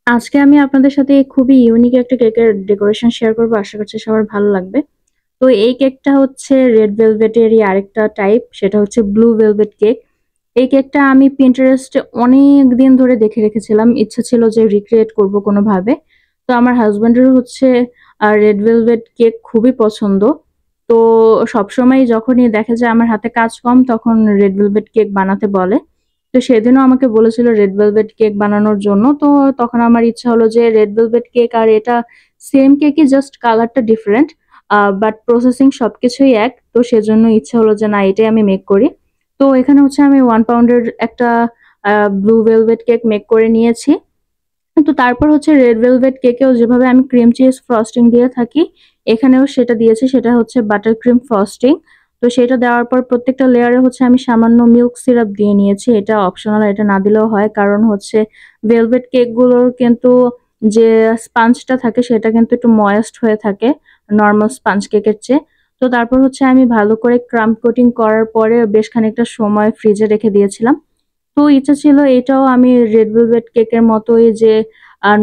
আজকে আমি আপনাদের সাথে খুবই ইউনিক একটা কেকের ডেকোরেশন শেয়ার করবো। আশা করছি সবার ভালো লাগবে। তো এই কেকটা হচ্ছে রেড ভেলভেটেরই আরেকটা টাইপ, সেটা হচ্ছে ব্লু ভেলভেট কেক। এই কেকটা আমি Pinterest এ অনেক দিন ধরে দেখে রেখেছিলাম। ইচ্ছা ছিল যে রিক্রিয়েট করব কোনোভাবে। তো আমার হাসব্যান্ডের হচ্ছে রেড ভেলভেট কেক খুবই পছন্দ। তো সবসময় যখনই দেখে যে আমার হাতে কাজ কম তখন রেড ভেলভেট কেক বানাতে বলে। তো সেদিনও আমাকে বলেছিল রেড ভেলভেট কেক বানানোর জন্য। তো তখন আমার ইচ্ছা হলো যে রেড ভেলভেট কেক আর এটা সেম কেকই, জাস্ট কালারটা ডিফারেন্ট। বাট প্রসেসিং সবকিছুই এক। তো সেজন্য ইচ্ছা হলো যে না, এটাই আমি মেক করি। তো এখানে হচ্ছে আমি 1 পাউন্ডের একটা ব্লু ভেলভেট কেক মেক করে নিয়েছি। তো তারপর হচ্ছে রেড ভেলভেট কেকেও যেভাবে আমি ক্রিম চিজ ফ্রস্টিং দিয়ে থাকি, এখানেও সেটা দিয়েছি। সেটা হচ্ছে বাটার ক্রিম ফ্রস্টিং। তো সেটা দেওয়ার পর প্রত্যেকটা লেয়ারে হচ্ছে আমি সামান্য মিল্ক সিরাপ দিয়ে নিয়েছি। এটা অপশনাল, এটা না দিলেও হয়। কারণ হচ্ছে ভেলভেট কেকগুলোর কিন্তু যে স্পাঞ্জটা থাকে সেটা কিন্তু একটু ময়েস্ট হয়ে থাকে নরমাল স্পাঞ্জ কেকের চেয়ে। তো তারপর হচ্ছে আমি ভালো করে ক্রাম্ব কোটিং করার পরে বেশ খানিকটা সময় ফ্রিজে রেখে দিয়েছিলাম। তো ইচ্ছা ছিল এটাও আমি রেড ভেলভেট কেকের মতোই যে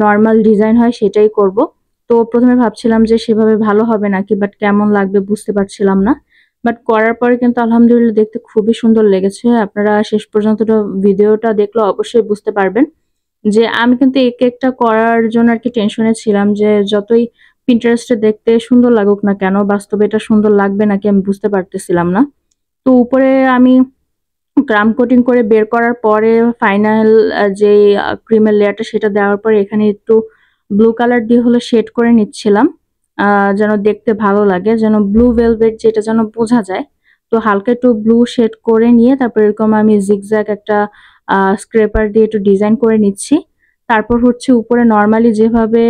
নরমাল ডিজাইন হয় সেটাই করব। তো ১ম এ ভাবছিলাম যে সেভাবে ভালো হবে নাকি, বাট কেমন লাগবে বুঝতে পারছিলাম না। বাট করার পরে কিন্তু আলহামদুলিল্লাহ দেখতে খুবই সুন্দর লেগেছে। আপনারা শেষ পর্যন্ত ভিডিওটা দেখলে অবশ্যই বুঝতে পারবেন যে আমি কিন্তু এই কেকটা করার জন্য আরকি টেনশনে ছিলাম যে যতই Pinterest এ দেখতে সুন্দর লাগুক না কেন, বাস্তবে এটা সুন্দর লাগবে নাকি আমি বুঝতে পারতেছিলাম না। তো উপরে আমি ক্রাম কোটিং করে বের করার পরে ফাইনাল যে ক্রিমের লেয়ারটা সেটা দেওয়ার পরে এখানে একটু ব্লু কালার দিয়ে হলো শেড করে নিচ্ছিলাম। যেন দেখতে ভালো লাগে, যেন ব্লু ভেলভেট যেটা যেন বোঝা যায়। তো হালকা একটু ব্লু শেড করে নিয়ে তারপর এরকম আমি জিগজ্যাগ একটা স্ক্রেপার দিয়ে একটু ডিজাইন করে নিচ্ছি। তারপর হচ্ছে উপরে নরমালি যেভাবে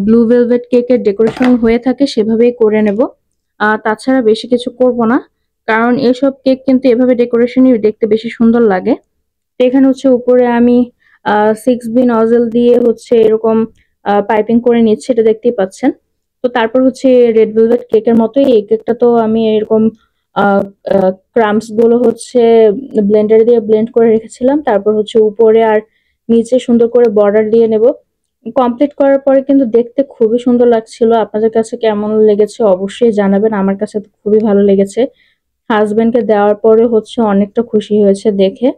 ব্লু ভেলভেট কেকের ডেকোরেশন হয়ে থাকে সেভাবেই করে নেব। তাছাড়া বেশি কিছু করব না। কারণ এসব কেক কিন্তু এভাবে ডেকোরেশনই দেখতে বেশি সুন্দর লাগে। তো এখানে হচ্ছে উপরে আমি 6B নজল দিয়ে হচ্ছে এরকম পাইপিং করে নিচ্ছি, এটা দেখতেই পাচ্ছেন। তো তারপর হচ্ছে রেড ভেলভেট কেকের মতোই এই কেকটা তো আমি এরকম ক্রাম্বস গুলো হচ্ছে ব্লেন্ডার দিয়ে ব্লেন্ড করে রেখেছিলাম। তারপর হচ্ছে উপরে আর নিচে সুন্দর করে বর্ডার দিয়ে নেব। কমপ্লিট করার পরে কিন্তু দেখতে খুবই সুন্দর লাগছিল। আপনাদের কাছে কেমন লেগেছে অবশ্যই জানাবেন। আমার কাছে তো খুবই ভালো লেগেছে। হাসব্যান্ডকে দেওয়ার পরে হচ্ছে অনেকটা খুশি হয়েছে দেখে।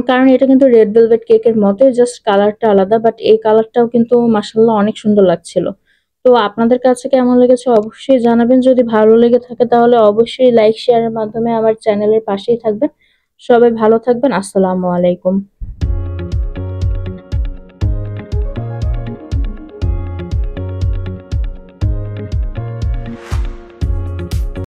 কারণ এটা কিন্তু রেড ভেলভেট কেকের মতোই, জাস্ট কালারটা আলাদা। বাট এই কালারটাও কিন্তু মাশাআল্লাহ অনেক সুন্দর লাগছিল। তো আপনাদের কাছে কেমন লেগেছে অবশ্যই জানাবেন। যদি ভালো লেগে থাকে তাহলে অবশ্যই লাইক শেয়ারের মাধ্যমে আমার চ্যানেলের পাশেই থাকবেন। সবাই ভালো থাকবেন। আসসালামু আলাইকুম।